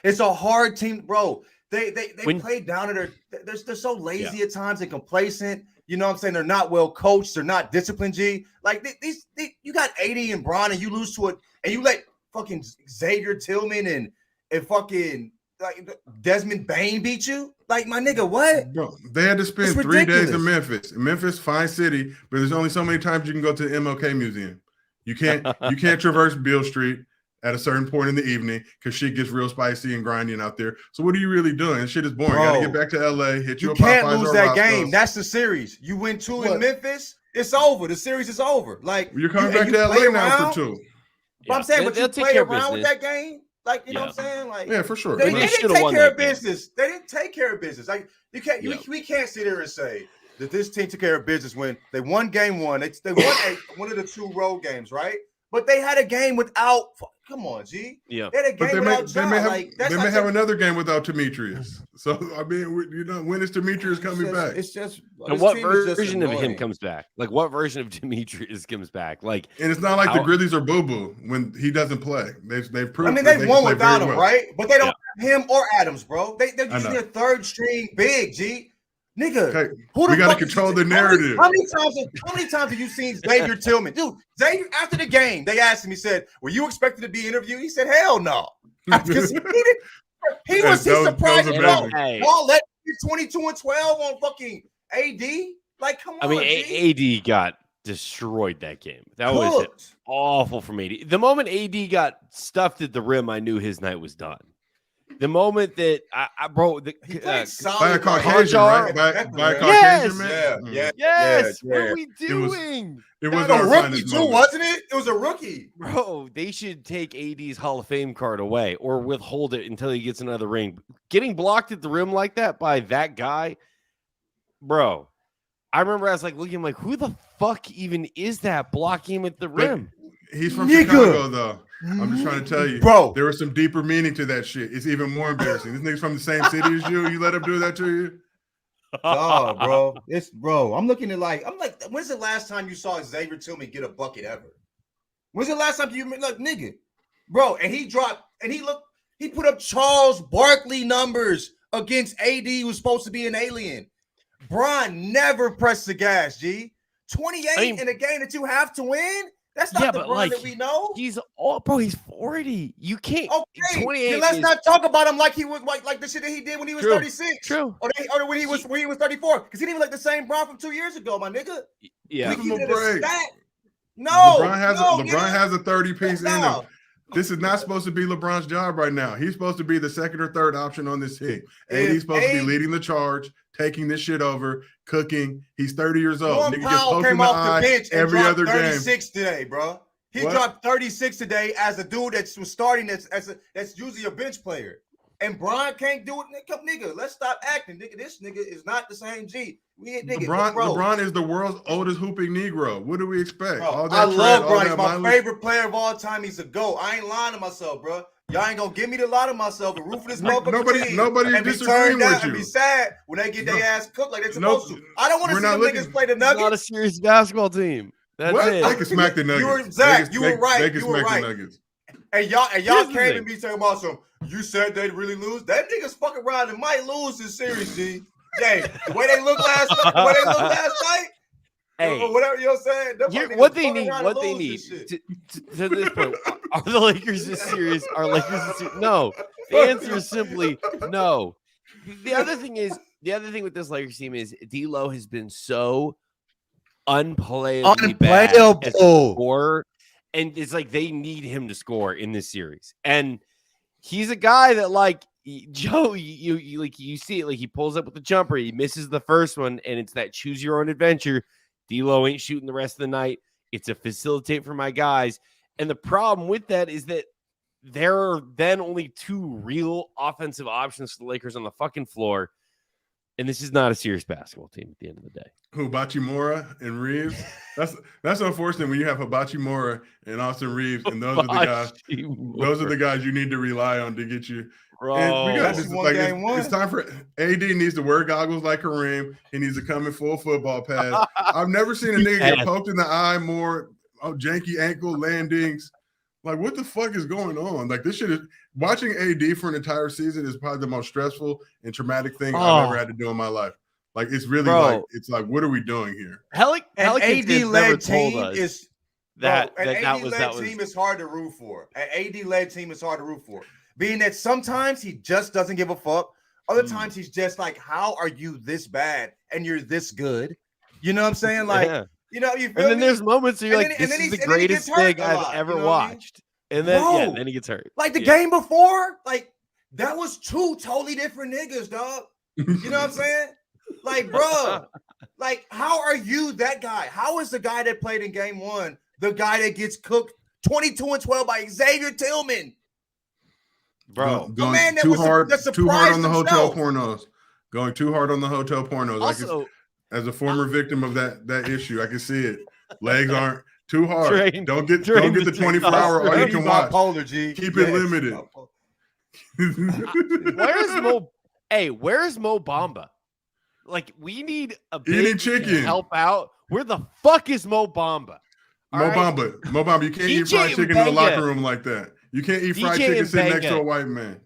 It's a hard team, bro. They play down at they're so lazy at times and complacent. You know what I'm saying? They're not well coached. They're not disciplined, G. Like these you got AD and Bron and you lose to it and you let fucking Xavier Tillman and fucking like Desmond Bain beat you? Like my nigga, what? Bro, they had to spend 3 days in Memphis. Memphis, fine city, but there's only so many times you can go to the MLK Museum. You can't traverse Beale Street at a certain point in the evening because shit gets real spicy and grinding out there. So what are you really doing? Shit is boring. Got to get back to LA. Hit you. You can't lose that game. That's the series. You win 2 in Memphis. It's over. The series is over. Like you're coming back to LA now for 2. But I'm saying, but you play around with that game. Like you know what I'm saying? Like for sure. They didn't take care of business. They didn't take care of business. Like you can't. We can't sit here and say that this team took care of business when they won game 1. They won one of the 2 road games, right? But they had a game without. Come on, G. Yeah. They had a game without John. They may have another game without Demetrius. So I mean, when is Demetrius coming back? It's just. And what version of him comes back? Like what version of Demetrius comes back? Like, and it's not like the Grizzlies are boo boo when he doesn't play. They've proved. I mean, they've won without him, right? But they don't have him or Adams, bro. They're using their 3rd string big, G. Nigga, okay. We got to control the narrative. How many times have you seen Xavier Tillman? Dude, Xavier, after the game, they asked him, he said, were you expected to be interviewed? He said, hell no. Because he was surprised. Y'all let 22 and 12 on fucking AD? Like, come on. I mean, AD got destroyed that game. That was awful from AD. The moment AD got stuffed at the rim, I knew his night was done. The moment that by a Caucasian, right? By a Caucasian man. Yes. What are we doing? It was a rookie too, wasn't it? It was a rookie, bro. They should take AD's Hall of Fame card away or withhold it until he gets another ring. Getting blocked at the rim like that by that guy, bro. I remember I was like looking like, who the fuck even is that blocking him at the rim? He's from Chicago, though. I'm just trying to tell you, bro. There was some deeper meaning to that shit. It's even more embarrassing. This nigga's from the same city as you. You let him do that to you? Oh, bro. I'm like, when's the last time you saw Xavier Tillman get a bucket ever? When's the last time you look, nigga, bro? And he put up Charles Barkley numbers against AD, who's supposed to be an alien. Bron never pressed the gas, G. 28 in a game that you have to win. That's not the Bron that we know. He's 40. You can't. Okay, 28. Let's not talk about him like he was like the shit that he did when he was 36. True. Or when he was 34. Because he didn't even like the same Bron from 2 years ago, my nigga. Yeah. Give him a break. No. LeBron has a 30 piece in him. This is not supposed to be LeBron's job right now. He's supposed to be the second or third option on this team. And he's supposed to be leading the charge, taking this shit over, cooking. He's 30 years old. Nigga gets poked in the eye every other game. 36 today, bro. He dropped 36 today as a dude that was starting that's usually a bench player. And Bron can't do it. Nigga, let's stop acting. Nigga, this nigga is not the same G. LeBron is the world's oldest hooping Negro. What do we expect? Bro, I love Bron. He's my favorite player of all time. He's a GOAT. I ain't lying to myself, bro. Y'all ain't gonna give me the lie to myself and root for this motherfucker team. Nobody's disagreeing with you. And be sad when they get their ass cooked like they're supposed to. I don't want to see them niggas play the Nuggets. Not a serious basketball team. That's it. They can smack the Nuggets. You were right. They can smack the Nuggets. And y'all came to me talking about some. You said they'd really lose. That niggas fuck around and might lose this series, G. Hey, the way they look last night, hey, or whatever you're saying. What they need to this point, are the Lakers this serious? Are Lakers this serious? No. The answer is simply no. The other thing with this Lakers team is D'Lo has been so unplayably bad as a scorer, and it's like they need him to score in this series. And he's a guy that, like, Joe, you see it, like he pulls up with the jumper, he misses the first one, and it's that choose your own adventure. D'Lo ain't shooting the rest of the night. It's a facilitate for my guys. And the problem with that is that there are then only two real offensive options for the Lakers on the fucking floor. And this is not a serious basketball team at the end of the day. Hibachimura and Reeves. That's unfortunate when you have Hibachimura and Austin Reeves, and those are the guys. Those are the guys you need to rely on to get you. Bro, it's time for AD needs to wear goggles like Kareem. He needs to come in full football pads. I've never seen a nigga get poked in the eye more. Janky ankle landings. Like, what the fuck is going on? Like, this shit is watching AD for an entire season is probably the most stressful and traumatic thing I've ever had to do in my life. Like, it's really like, what are we doing here? AD-led team is that team is hard to root for. An AD-led team is hard to root for. Being that sometimes he just doesn't give a fuck. Other times he's just like, how are you this bad and you're this good? You know what I'm saying? Like, you know, you feel and then me? there's moments where you're like, this is the greatest thing I've ever watched. And then, then he gets hurt. Like the game before, like that was two totally different niggas, dog. You know what I'm saying? Like, bro, like, how are you that guy? How is the guy that played in game one the guy that gets cooked 22-12 by Xavier Tillman? Bro, going too hard on the hotel pornos. Going too hard on the hotel pornos. Also, as a former victim of that issue, I can see it. Legs aren't too hard. Don't get the 24-hour all you can watch. Bipolar, G. Keep it limited. Where's Mo Bamba? Like, we need a big chicken to help out. Where the fuck is Mo Bamba? Mo Bamba, you can't eat fried chicken in the locker room like that. You can't eat fried chicken sitting next to a white man.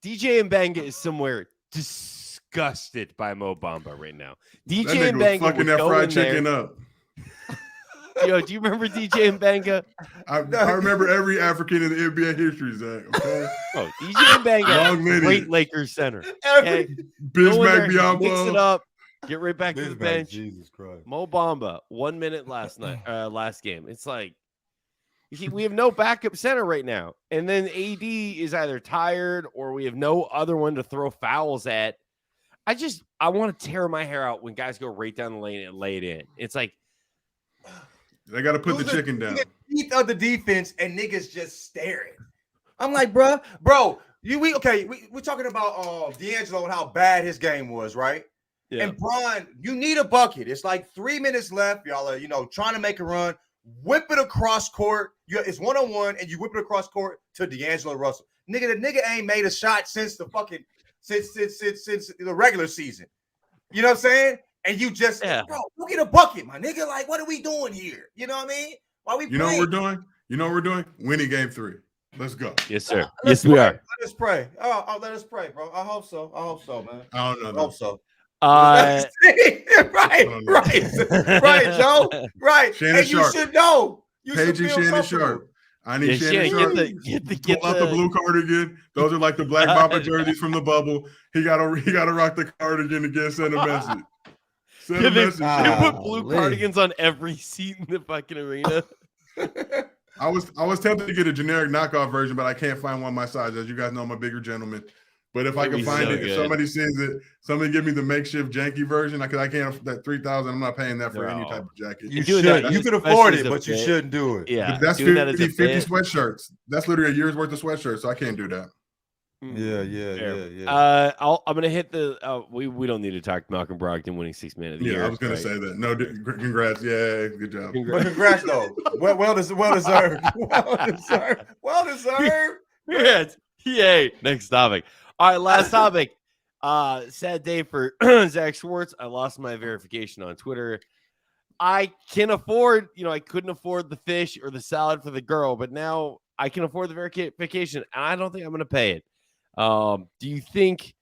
DJ Mbanga is somewhere disgusted by Mo Bamba right now. DJ Mbanga fucking that fried chicken up. Yo, do you remember DJ Mbanga? I remember every African in the NBA history, Zach. Okay. Oh, DJ Mbanga, great Lakers center. Okay? Bismack Biombo. Mix it up. Get right back to the bench. Jesus Christ. Mo Bamba, 1 minute last game. It's like we have no backup center right now. And then AD is either tired or we have no other one to throw fouls at. I want to tear my hair out when guys go right down the lane and lay it in. It's like they got to put the chicken down. Teeth of the defense and niggas just staring. I'm like, bro, we're talking about D'Angelo and how bad his game was, right? Yeah. And Bron, you need a bucket. It's like 3 minutes left. Y'all are, trying to make a run. Whip it across court. It's 1-on-1, and you whip it across court to D'Angelo Russell. Nigga, the nigga ain't made a shot since the fucking since the regular season. You know what I'm saying? And you just, bro, go get a bucket, my nigga. Like, what are we doing here? You know what I mean? Why we? You know what we're doing? You know what we're doing? Winning game 3. Let's go. Yes, sir. Yes, we are. Let us pray. Oh, let us pray, bro. I hope so, man. I don't know. I hope so. Right, Joe. Right. Shannon and Sharp. You should know. Paige and Shannon Sharp. I need Shannon Sharp. Pull out the blue cardigan. Those are like the Black Mamba jerseys from the bubble. He gotta rock the cardigan again. Send a message. They put blue cardigans on every seat in the fucking arena. I was tempted to get a generic knockoff version, but I can't find one my size. As you guys know, I'm a bigger gentleman. But if I can find it, if somebody sees it, somebody give me the makeshift janky version. Because I can't that $3,000. I'm not paying that for any type of jacket. You should. You can afford it, but you shouldn't do it. Yeah, but that's 50 sweatshirts. That's literally a year's worth of sweatshirts. So I can't do that. Yeah. I'm gonna hit the. We don't need to talk Malcolm Brogdon winning 6th man of the year. I was gonna say that. No, congrats. Yeah, good job. But congrats though. Well deserved. Well deserved. Yes. Yay. Next topic. All right, last topic. Sad day for Zach Schwartz. I lost my verification on Twitter. I can afford, I couldn't afford the fish or the salad for the girl, but now I can afford the verification, and I don't think I'm going to pay it. Do you think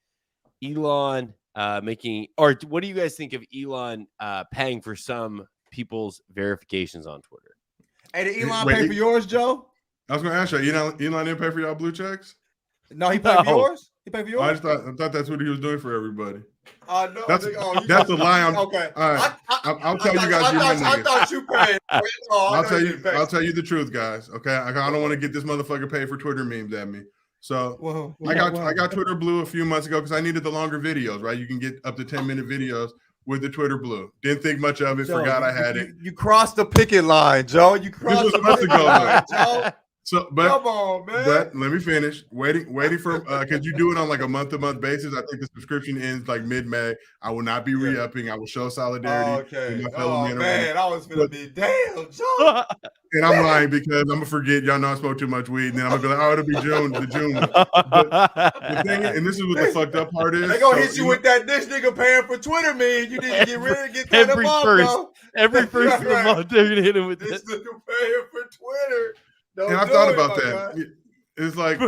Elon or what do you guys think of Elon paying for some people's verifications on Twitter? Hey, did Elon pay for yours, Joe? I was going to ask you, Elon didn't pay for y'all blue checks? No, he paid for yours? He paid for yours? I thought that's what he was doing for everybody. No, that's a lie. Okay. All right. I'll tell you guys. I thought you paid. I'll tell you the truth, guys. Okay. I don't want to get this motherfucker paid for Twitter memes at me. So I got Twitter Blue a few months ago because I needed the longer videos, right? You can get up to 10-minute videos with the Twitter Blue. Didn't think much of it. Joe, forgot I had it. You crossed the picket line, Joe. You crossed the picket line, Joe. So, come on, man. But let me finish. Waiting for because you do it on like a month-to-month basis. I think the subscription ends like mid-May. I will not be re-upping. I will show solidarity. Man, I was gonna be damn, Joe. And I'm lying because I'm gonna forget. Y'all know I smoke too much weed, and then I'm gonna be like, oh, it'll be June, the June. But the thing is, and this is what the fucked up part is. They gonna hit you with that this nigga paying for Twitter, man. You need to get rid of get that every first of the month. They're gonna hit him with this nigga paying for Twitter. And I thought about that. It's like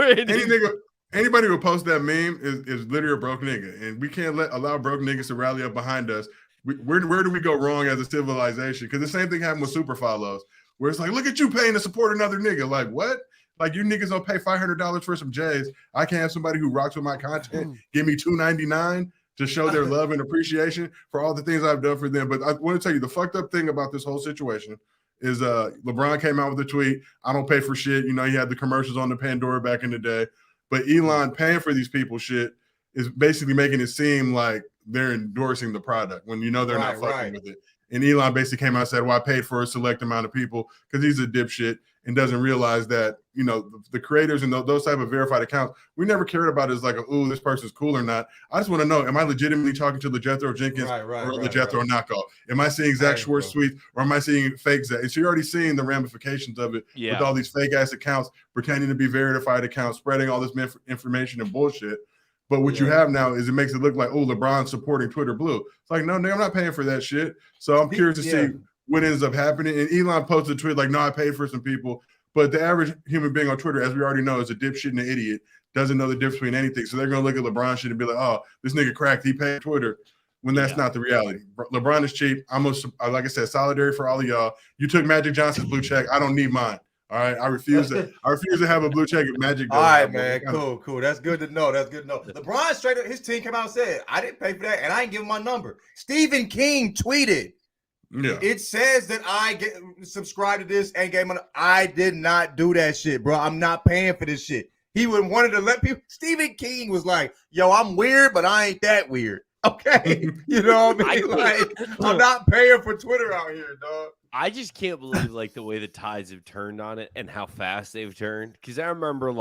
anybody who posts that meme is literally a broke nigga, and we can't allow broke niggas to rally up behind us. Where do we go wrong as a civilization? Because the same thing happened with super follows, where it's like, look at you paying to support another nigga. Like what? Like you niggas don't pay $500 for some J's. I can have somebody who rocks with my content give me $2.99 to show their love and appreciation for all the things I've done for them. But I want to tell you the fucked up thing about this whole situation is LeBron came out with a tweet. I don't pay for shit. He had the commercials on the Pandora back in the day. But Elon paying for these people shit is basically making it seem like they're endorsing the product when they're not fucking with it. And Elon basically came out and said, well, I paid for a select amount of people because he's a dipshit and doesn't realize that, the creators and those type of verified accounts, we never cared about it as like, ooh, this person's cool or not. I just want to know, am I legitimately talking to LaJethro Jenkins or LaJethro knockoff? Am I seeing Zach Schwartz tweets or am I seeing fake Zach? And so you're already seeing the ramifications of it with all these fake ass accounts pretending to be verified accounts, spreading all this information and bullshit. But what you have now is it makes it look like, oh, LeBron's supporting Twitter Blue. It's like, no, I'm not paying for that shit. So I'm curious to see what ends up happening. And Elon posted a tweet like, no, I paid for some people. But the average human being on Twitter, as we already know, is a dipshit and an idiot, doesn't know the difference between anything. So they're going to look at LeBron shit and be like, oh, this nigga cracked. He paid Twitter. When that's not the reality. LeBron is cheap. Like I said, solidarity for all of y'all. You took Magic Johnson's blue check. I don't need mine. All right, I refuse to have a blue check at Magic. All right, man, cool. That's good to know. LeBron straight up, his team came out and said, I didn't pay for that, and I didn't give him my number. Stephen King tweeted, it says that I subscribed to this and gave him. I did not do that shit, bro. I'm not paying for this shit. He wanted to let people. Stephen King was like, yo, I'm weird, but I ain't that weird. Okay, you know what I mean? Like, I'm not paying for Twitter out here, dog. I just can't believe the way the tides have turned on it and how fast they've turned. Because I remember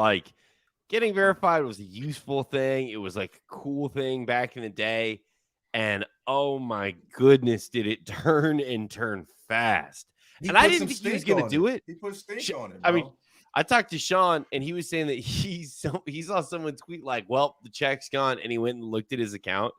getting verified was a useful thing. It was like a cool thing back in the day. And oh my goodness, did it turn fast. And I didn't think he was going to do it. He put stink on it, bro. I mean, I talked to Sean and he was saying that he saw someone tweet like, well, the check's gone. And he went and looked at his account.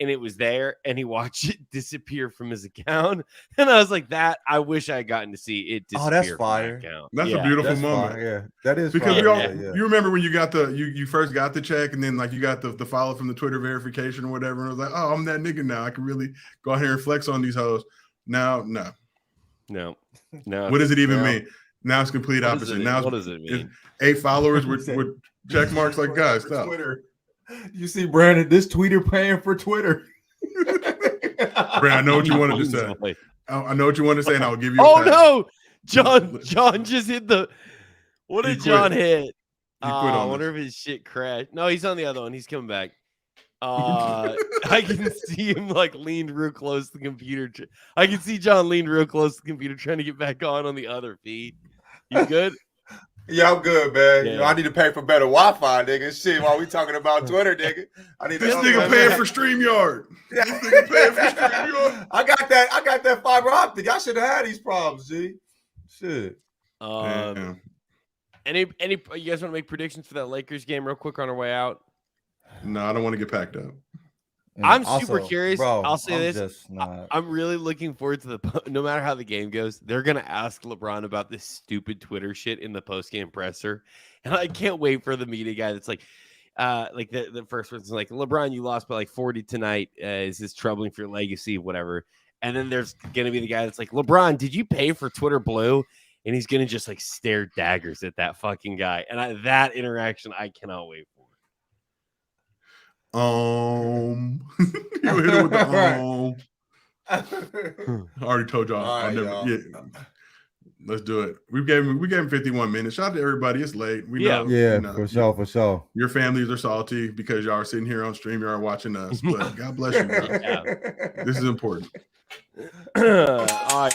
And it was there, and he watched it disappear from his account. And I was like, I wish I had gotten to see it disappear. Oh, that's fire. That's a beautiful moment. Yeah, that is because you remember when you got you first got the check, and then you got the follow from the Twitter verification or whatever. And I was like, oh, I'm that nigga now. I can really go out here and flex on these hoes. Now, no. No. What does it even mean? Now it's complete opposite. Now what does it mean? 8 followers with check marks like guys. Stop. Twitter. You see, Brandon, this tweeter paying for Twitter. Brandon, I know what you wanted to say. I know what you wanted to say, and I'll give you. No, John just hit the. What did John hit? I wonder if his shit crashed. No, he's on the other one. He's coming back. I can see him like leaned real close to the computer. I can see John leaned real close to the computer trying to get back on the other feed. You good? Yeah, I'm good, man. Yeah. You know, I need to pay for better Wi-Fi, nigga. Shit, while we talking about Twitter, nigga. I need this nigga paying for StreamYard. This nigga paying for StreamYard. I got that fiber optic. I should have had these problems, G. Shit. Any you guys want to make predictions for that Lakers game real quick on our way out? No, I don't want to get packed up. I'm super curious. Bro, I'll say this. I'm really looking forward to no matter how the game goes, they're going to ask LeBron about this stupid Twitter shit in the post-game presser. And I can't wait for the media guy that's like the first person's like, LeBron, you lost by like 40 tonight. Is this troubling for your legacy? Whatever. And then there's going to be the guy that's like, LeBron, did you pay for Twitter Blue? And he's going to just like stare daggers at that fucking guy. And that interaction, I cannot wait for. You hit him with the I already told y'all. Let's do it. We gave him 51 minutes. Shout out to everybody. It's late. We know. Yeah, for sure. Your families are salty because y'all are sitting here on StreamYard watching us. But God bless you. This is important. All right.